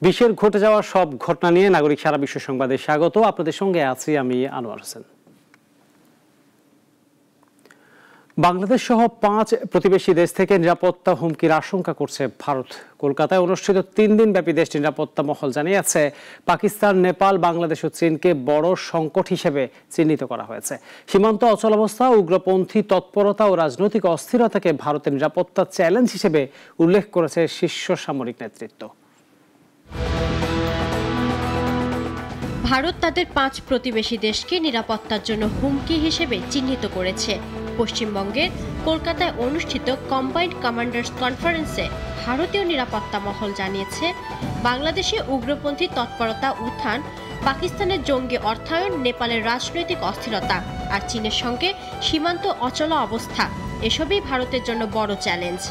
বিশ্বের ঘটে যাওয়া সব ঘটনা নিয়ে নাগরিক সারা বিশ্ব সংবাদে স্বাগত। আপনাদের সঙ্গে আছি আমি আনোয়ার হোসেন। বাংলাদেশ সহ 5 প্রতিবেশী দেশ থেকে নিরাপত্তা হুমকির আশঙ্কা করছে ভারত। কলকাতায় অনুষ্ঠিত 3 দিনব্যাপী দেশটির নিরাপত্তা মহল জানিয়েছে, পাকিস্তান, নেপাল, বাংলাদেশ ও চীনকে বড় সংকট হিসেবে চিহ্নিত করা হয়েছে। সীমান্ত অচলাবস্থা, উগ্রপন্থী তৎপরতা ও রাজনৈতিক অস্থিরতাকে ভারতের নিরাপত্তা চ্যালেঞ্জ হিসেবে উল্লেখ করেছে শীর্ষ সামরিক নেতৃত্ব। ভারত তাদের 5 প্রতিবেশী দেশকে নিরাপত্তার জন্য হুমকি হিসেবে চিহ্নিত করেছে। পশ্চিমবঙ্গের কলকাতায় অনুষ্ঠিত কম্বাইন্ড কমান্ডার্স কনফারেন্সে ভারতীয় নিরাপত্তা মহল জানিয়েছে, বাংলাদেশে উগ্রপন্থী তৎপরতা উত্থান, পাকিস্তানের জঙ্গি অর্থায়ন, নেপালের রাজনৈতিক অস্থিরতা আর চীনের সঙ্গে সীমান্ত অচলা অবস্থা এসবই ভারতের জন্য বড় চ্যালেঞ্জ।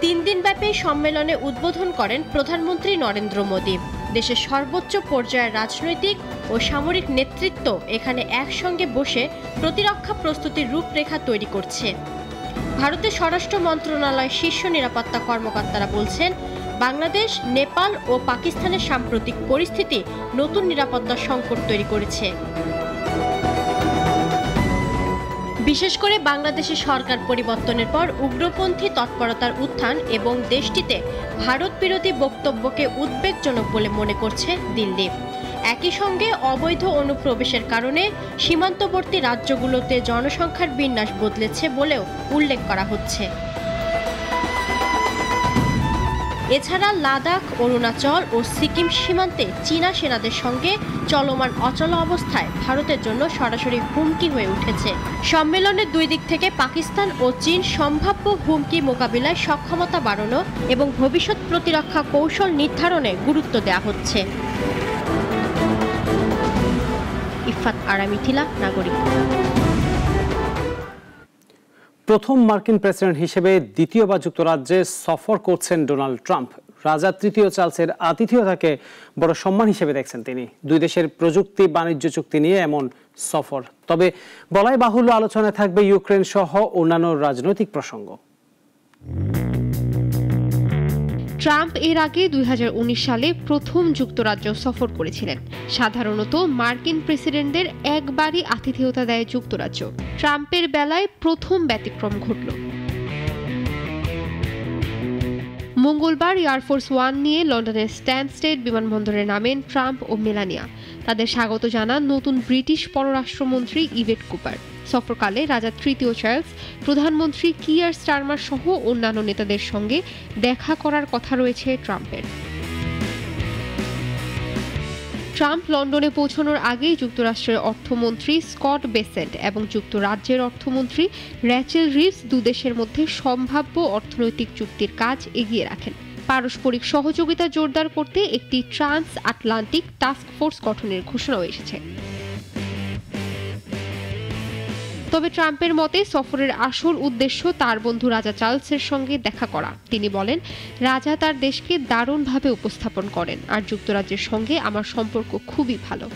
3 দিনব্যাপী সম্মেলনে উদ্বোধন করেন প্রধানমন্ত্রী নরেন্দ্র মোদী। দেশের সর্বোচ্চ পর্যায়ের রাজনৈতিক ও সামরিক নেতৃত্ব এখানে একসঙ্গে বসে প্রতিরক্ষা প্রস্তুতির রূপরেখা তৈরি করছে। ভারতের স্বরাষ্ট্র মন্ত্রণালয়ের শীর্ষ নিরাপত্তা কর্মকর্তারা বলছেন, বাংলাদেশ, নেপাল ও পাকিস্তানের সাম্প্রতিক পরিস্থিতি নতুন নিরাপত্তা সংকট তৈরি করেছে। বিশেষ করে বাংলাদেশের সরকার পরিবর্তনের পর উগ্রপন্থী তৎপরতার উত্থান এবং দেশটিতে ভারত বিরোধী বক্তব্যকে উদ্বেগজনক বলে মনে করছে দিল্লি। একই সঙ্গে অবৈধ অনুপ্রবেশের কারণে সীমান্তবর্তী রাজ্যগুলোতে জনসংখ্যার বিন্যাস বদলেছে বলেও উল্লেখ করা হচ্ছে। এছাড়া লাদাখ, অরুণাচল ও সিকিম সীমান্তে চীনা সেনাদের সঙ্গে চলমান অচলা অবস্থায় ভারতের জন্য সরাসরি হুমকি হয়ে উঠেছে। সম্মেলনের 2 দিক থেকে পাকিস্তান ও চীন সম্ভাব্য হুমকি মোকাবিলায় সক্ষমতা বাড়ানো এবং ভবিষ্যৎ প্রতিরক্ষা কৌশল নির্ধারণে গুরুত্ব দেওয়া হচ্ছে। ইফাত আরা মিথিলা, নাগরিক। প্রথম মার্কিন প্রেসিডেন্ট হিসেবে দ্বিতীয়বার যুক্তরাজ্যে সফর করছেন ডোনাল্ড ট্রাম্প। রাজা তৃতীয় চার্লসের আতিথেয়তাকে বড় সম্মান হিসেবে দেখছেন তিনি। 2 দেশের প্রযুক্তি বাণিজ্য চুক্তি নিয়ে এমন সফর। তবে বলাই বাহুল্য আলোচনায় থাকবে ইউক্রেন সহ অন্যান্য রাজনৈতিক প্রসঙ্গ। ট্রাম্প এর আগে 2019 সালে প্রথম যুক্তরাজ্য সফর করেছিলেন। সাধারণত মার্কিন প্রেসিডেন্টদের একবারই আতিথেয়তা দেয় যুক্তরাজ্য। ট্রাম্পের বেলায় প্রথম ব্যতিক্রম ঘটল। মঙ্গলবার এয়ারফোর্স 1 নিয়ে লন্ডনের স্ট্যানস্টেড বিমানবন্দরে নামেন ট্রাম্প ও মেলানিয়া। তাদের স্বাগত জানান নতুন ব্রিটিশ পররাষ্ট্রমন্ত্রী ইভেট কুপার। সফরকালে রাজা তৃতীয় চার্লস, প্রধানমন্ত্রী কিয়ার স্টারমার সহ অন্যান্য নেতাদের সঙ্গে দেখা করার কথা রয়েছে ট্রাম্পের। ট্রাম্প লন্ডনে পৌঁছানোর আগেই যুক্তরাষ্ট্রের অর্থমন্ত্রী স্কট বেসেন্ট এবং যুক্তরাজ্যের অর্থমন্ত্রী র্যাচেল রিভস 2 দেশের মধ্যে সম্ভাব্য অর্থনৈতিক চুক্তির কাজ এগিয়ে রাখেন। পারস্পরিক সহযোগিতা জোরদার করতে একটি ট্রান্স আটলান্টিক টাস্ক ফোর্স গঠনের ঘোষণাও এসেছে। তবে ট্রাম্পের মতে সফরের আসল উদ্দেশ্য তার বন্ধু রাজা চার্লসের সঙ্গে দেখা করা। তিনি বলেন, রাজা তার দেশকে দারুণভাবে উপস্থাপন করেন আর যুক্তরাজ্যের সঙ্গে আমার সম্পর্ক খুবই ভালো।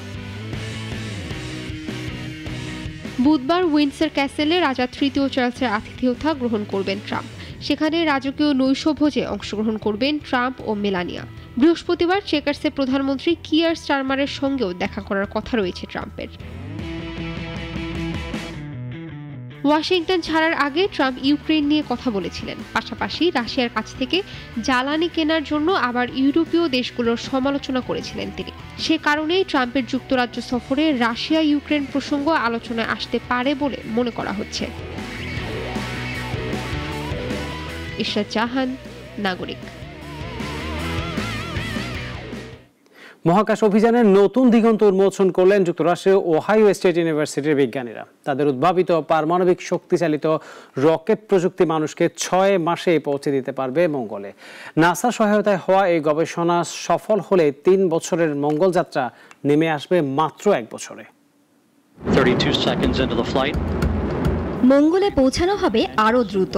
বুধবার উইন্ডসর ক্যাসেলে রাজা তৃতীয় চার্লসের আতিথেয়তা গ্রহণ করবেন ট্রাম্প। সেখানে রাজকীয় নৈশভোজে অংশগ্রহণ করবেন ট্রাম্প ও মেলানিয়া। বৃহস্পতিবার চেকার্সের প্রধানমন্ত্রী কিয়ার স্টারমারের সঙ্গেও দেখা করার কথা রয়েছে ট্রাম্পের। ওয়াশিংটন ছাড়ার আগে ট্রাম্প ইউক্রেন নিয়ে কথা বলেছিলেন। পাশাপাশি রাশিয়ার কাছ থেকে জ্বালানি কেনার জন্য আবার ইউরোপীয় দেশগুলোর সমালোচনা করেছিলেন তিনি। সে কারণেই ট্রাম্পের যুক্তরাজ্য সফরে রাশিয়া ইউক্রেন প্রসঙ্গ আলোচনায় আসতে পারে বলে মনে করা হচ্ছে। ইশরাত জাহান, নাগরিক। মহাকাশ অভিযানের নতুন দিগন্ত উন্মোচন করলেন যুক্তরাষ্ট্রের ওহাইও স্টেট ইউনিভার্সিটির বিজ্ঞানীরা। তাদের উদ্ভাবিত পারমাণবিক শক্তিচালিত রকেট প্রযুক্তি মানুষকে 6 মাসে পৌঁছে দিতে পারবে মঙ্গলে। নাসা সহায়তায় হওয়া এই গবেষণা সফল হলে 3 বছরের মঙ্গল যাত্রা নেমে আসবে মাত্র 1 বছরে। 32 seconds into the flight. মঙ্গলে পৌঁছানো হবে আরও দ্রুত।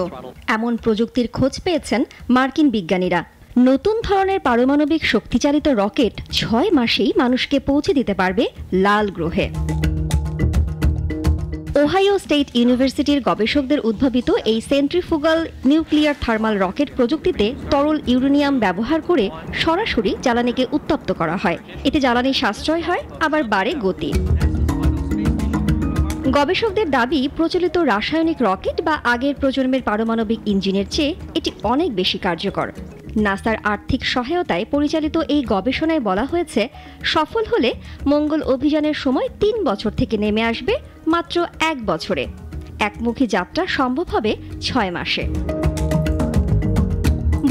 এমন প্রযুক্তির খোঁজ পেয়েছেন মার্কিন বিজ্ঞানীরা। নতুন ধরনের পারমাণবিক শক্তিচালিত রকেট 6 মাসেই মানুষকে পৌঁছে দিতে পারবে লাল গ্রহে। ওহাইও স্টেট ইউনিভার্সিটির গবেষকদের উদ্ভাবিত এই সেন্ট্রিফুগাল নিউক্লিয়ার থার্মাল রকেট প্রযুক্তিতে তরল ইউরেনিয়াম ব্যবহার করে সরাসরি জ্বালানিকে উত্তপ্ত করা হয়। এতে জ্বালানি সাশ্রয় হয়, আবার বাড়ে গতি। গবেষকদের দাবি, প্রচলিত রাসায়নিক রকেট বা আগের প্রজন্মের পারমাণবিক ইঞ্জিনের চেয়ে এটি অনেক বেশি কার্যকর। নাসার আর্থিক সহায়তায় পরিচালিত এই গবেষণায় বলা হয়েছে, সফল হলে মঙ্গল অভিযানের সময় 3 বছর থেকে নেমে আসবে মাত্র 1 বছরে। একমুখী যাত্রা সম্ভব হবে 6 মাসে।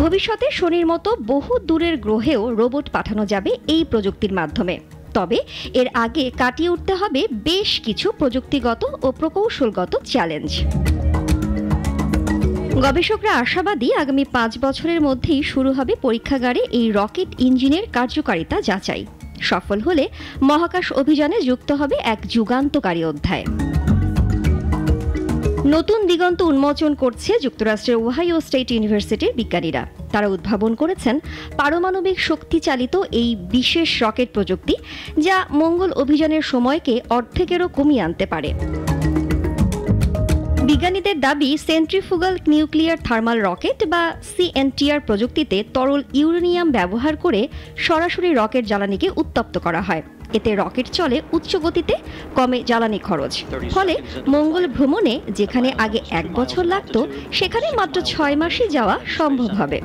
ভবিষ্যতে শনির মতো বহু দূরের গ্রহেও রোবট পাঠানো যাবে এই প্রযুক্তির মাধ্যমে। তবে এর আগে কাটিয়ে উঠতে হবে বেশ কিছু প্রযুক্তিগত ও প্রকৌশলগত চ্যালেঞ্জ। গবেষকরা আশাবাদী, আগামী 5 বছরের মধ্যেই শুরু হবে পরীক্ষাগারে এই রকেট ইঞ্জিনের কার্যকারিতা যাচাই। সফল হলে মহাকাশ অভিযানে যুক্ত হবে এক যুগান্তকারী অধ্যায়। নতুন দিগন্ত উন্মোচন করছে যুক্তরাষ্ট্রের ওহাইও স্টেট ইউনিভার্সিটির বিজ্ঞানীরা। তারা উদ্ভাবন করেছেন পারমাণবিক শক্তি চালিত এই বিশেষ রকেট প্রযুক্তি, যা মঙ্গল অভিযানের সময়কে অর্ধেকেরও কমিয়ে আনতে পারে। বিজ্ঞানীদের দাবি, সেন্ট্রিফুগাল নিউক্লিয়ার থার্মাল রকেট বা সিএনটিআর প্রযুক্তিতে তরল ইউরেনিয়াম ব্যবহার করে সরাসরি রকেট জ্বালানিকে উত্তপ্ত করা হয়। এতে রকেট চলে উচ্চ গতিতে, কমে জ্বালানি খরচ। ফলে মঙ্গল ভ্রমণে যেখানে আগে 1 বছর লাগত, সেখানে মাত্র 6 মাসে যাওয়া সম্ভব হবে।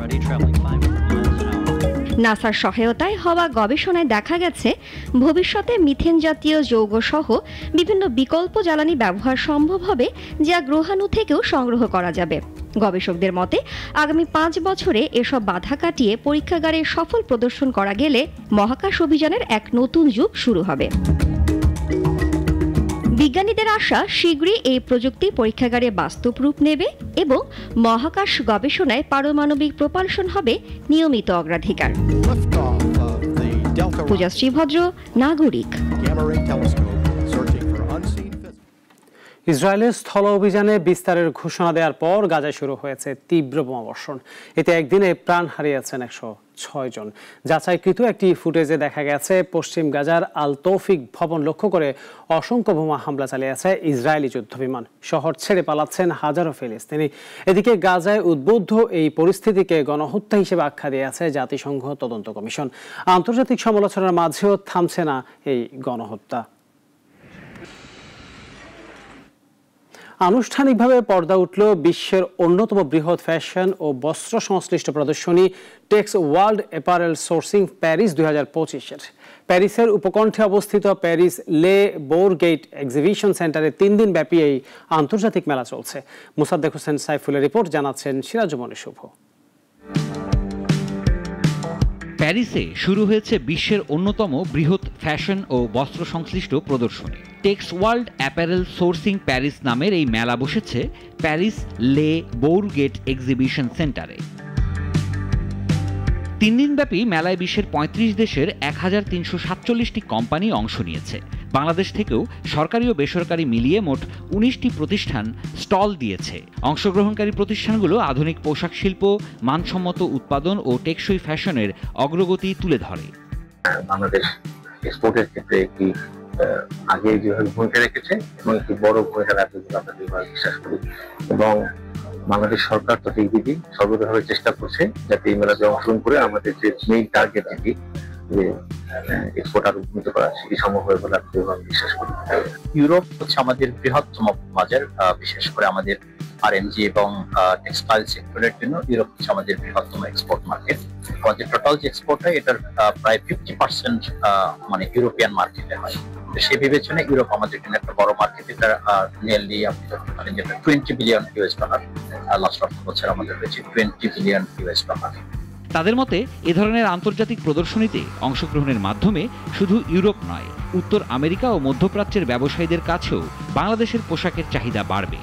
নাসার সহায়তায় হওয়া গবেষণায় দেখা গেছে, ভবিষ্যতে মিথেন জাতীয় যৌগ সহ বিভিন্ন বিকল্প জ্বালানি ব্যবহার সম্ভব হবে, যা গ্রহাণু থেকেও সংগ্রহ করা যাবে। গবেষকদের মতে, আগামী 5 বছরে এসব বাধা কাটিয়ে পরীক্ষাগারে সফল প্রদর্শন করা গেলে মহাকাশ অভিযানের এক নতুন যুগ শুরু হবে। বিজ্ঞানীদের আশা, শীঘ্রই এই প্রযুক্তি পরীক্ষাগারে বাস্তব রূপ নেবে এবং মহাকাশ গবেষণায় পারমাণবিক প্রপালশন হবে নিয়মিত অগ্রাধিকার। পূজাশ্রী ভদ্র, নাগরিক। ইসরায়েলের স্থল অভিযানে বিস্তারের ঘোষণা দেওয়ার পর গাজায় শুরু হয়েছে তীব্র বোমাবর্ষণ। এতে একদিনে প্রাণ হারিয়েছেন 106 জন। যাচাইকৃত একটি ফুটেজে দেখা গেছে, পশ্চিম গাজার আল তৌফিক ভবন লক্ষ্য করে অসংখ্য বোমা হামলা চালিয়েছে ইসরায়েলি যুদ্ধবিমান। শহর ছেড়ে পালাচ্ছেন হাজারো ফিলিস্তিনি। এদিকে গাজায় উদ্বুদ্ধ এই পরিস্থিতিকে গণহত্যা হিসেবে আখ্যা দিয়েছে জাতিসংঘ তদন্ত কমিশন। আন্তর্জাতিক সমালোচনার মাঝেও থামছে না এই গণহত্যা। আনুষ্ঠানিকভাবে পর্দা উঠল বিশ্বের অন্যতম বৃহৎ ফ্যাশন ও বস্ত্র সংশ্লিষ্ট প্রদর্শনী text world apparel sourcing Paris 2025-এর। প্যারিসের উপকণ্ঠে অবস্থিত প্যারিস লে বোরগেট এক্সিবিশন সেন্টারে 3 দিন ব্যাপী এই আন্তর্জাতিক মেলা চলছে। মুসাদ্দেক হোসেন সাইফুলের রিপোর্ট, জানাচ্ছেন সিরাজুমনি শুভ। প্যারিসে শুরু হয়েছে বিশ্বের অন্যতম বৃহৎ ফ্যাশন ও বস্ত্র সংশ্লিষ্ট প্রদর্শনী। Text world apparel sourcing Paris নামের এই মেলা বসেছে প্যারিস লে বোরগেট এক্সিবিশন সেন্টারে। 3 দিনব্যাপী মেলায় বিশ্বের 35 দেশের 1347টি কোম্পানি অংশ নিয়েছে। বাংলাদেশ থেকেও সরকারি ও বেসরকারি মিলিয়ে মোট 19টি প্রতিষ্ঠান স্টল দিয়েছে। অংশগ্রহণকারী প্রতিষ্ঠানগুলো আধুনিক পোশাক শিল্প, মানসম্মত উৎপাদন ও টেকসই ফ্যাশনের অগ্রগতি তুলে ধরে। বাংলাদেশ এক্সপোর্টের ক্ষেত্রে একটি আগে যেভাবে ভূমিকা রেখেছে এবং একটি বড় ভূমিকা রাখবে বলে আমরা বিশ্বাস করি, এবং বাংলাদেশ সরকার তথা ইবিডি সর্বতভাবে চেষ্টা করছে যাতে এই মেলাতে অংশগ্রহণ করে আমাদের যে মেইন টার্গেট যেটি এক্সপোর্ট আরো উন্নত করা, সেটি সম্ভব হবে বলে আমি বিশ্বাস করি। ইউরোপ হচ্ছে আমাদের বৃহত্তম বাজার, বিশেষ করে আমাদের আরএমজি এবং টেক্সটাইল সেক্টরের জন্য ইউরোপ হচ্ছে আমাদের বৃহত্তম এক্সপোর্ট মার্কেট। আমাদের টোটাল যে এক্সপোর্ট হয় এটার প্রায় 50% মানে ইউরোপিয়ান মার্কেটে হয়। সেই বিবেচনায় ইউরোপ আমাদের জন্য একটা বড় মার্কেট। এটা নিয়ারলি আপনি ধরতে পারেন যেটা $20 বিলিয়ন। লাস্ট বছর আমাদের হয়েছে $20 বিলিয়ন। তাদের মতে এ ধরনের আন্তর্জাতিক প্রদর্শনীতে অংশগ্রহণের মাধ্যমে শুধু ইউরোপ নয়, উত্তর আমেরিকা ও মধ্যপ্রাচ্যের ব্যবসায়ীদের কাছেও বাংলাদেশের পোশাকের চাহিদা বাড়বে।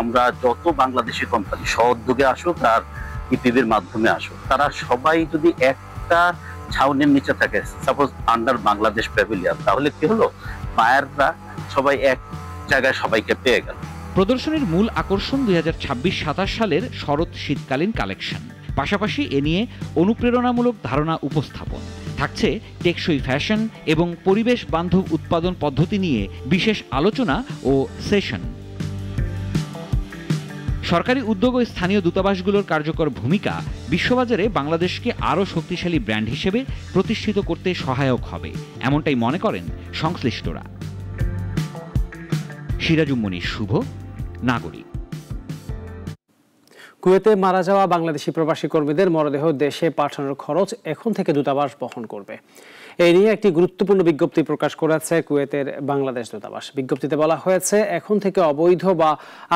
আমরা যত বাংলাদেশি কোম্পানি সহযোগে আসুক আর ইপিবির মাধ্যমে আসুক, তারা সবাই যদি একটা ছাউনির নিচে থাকে, সাপোজ আন্ডার বাংলাদেশ প্যাভিলিয়ন, তাহলে কি হলো, বায়াররা সবাই এক জায়গায় সবাইকে পেয়ে গেল। প্রদর্শনীর মূল আকর্ষণ 2026-27 সালের শরৎ শীতকালীন কালেকশন। পাশাপাশি এ নিয়ে অনুপ্রেরণামূলক ধারণা উপস্থাপন। থাকছে টেকসই ফ্যাশন এবং পরিবেশ বান্ধব উৎপাদন পদ্ধতি নিয়ে বিশেষ আলোচনা ও সেশন। সরকারি উদ্যোগ ও স্থানীয় দূতাবাসগুলোর কার্যকর ভূমিকা বিশ্ববাজারে বাংলাদেশকে আরও শক্তিশালী ব্র্যান্ড হিসেবে প্রতিষ্ঠিত করতে সহায়ক হবে, এমনটাই মনে করেন সংশ্লিষ্টরা। সিরাজুম মনির শুভ, নাগরিক। কুয়েতে মারা যাওয়া বাংলাদেশি প্রবাসী কর্মীদের মরদেহ দেশে পাঠানোর খরচ এখন থেকে দূতাবাস বহন করবে। এই নিয়ে একটি গুরুত্বপূর্ণ বিজ্ঞপ্তি প্রকাশ করেছে কুয়েতের বাংলাদেশ দূতাবাস। বিজ্ঞপ্তিতে বলা হয়েছে, এখন থেকে অবৈধ বা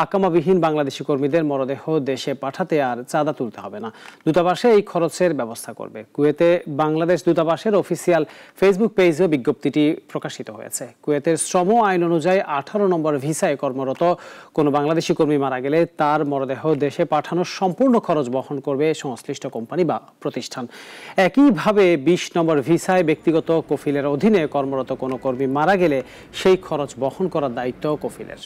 আকামাবিহীন বাংলাদেশি কর্মীদের মরদেহ দেশে পাঠাতে আর চাঁদা তুলতে হবে না। দূতাবাসে এই খরচের ব্যবস্থা করবে। কুয়েতে বাংলাদেশ দূতাবাসের অফিসিয়াল ফেসবুক পেজে বিজ্ঞপ্তিটি প্রকাশিত হয়েছে। কুয়েতের শ্রম আইন অনুযায়ী 18 নম্বর ভিসায় কর্মরত কোনো বাংলাদেশি কর্মী মারা গেলে তার মরদেহ দেশে পাঠানোর সম্পূর্ণ খরচ বহন করবে সংশ্লিষ্ট কোম্পানি বা প্রতিষ্ঠান। একইভাবে 20 নম্বর ভিসায় ব্যক্তিগত কফিলের অধীনে কর্মরত কোনো কর্মী মারা গেলে সেই খরচ বহন করার দায়িত্ব কফিলের।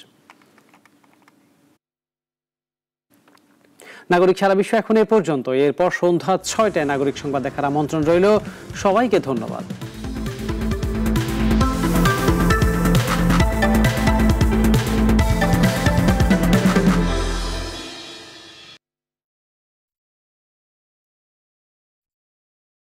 নাগরিক সারা বিশ্ব এখন এ পর্যন্ত। এরপর সন্ধ্যা 6টায় নাগরিক সংবাদ দেখার আমন্ত্রণ রইল। সবাইকে ধন্যবাদ।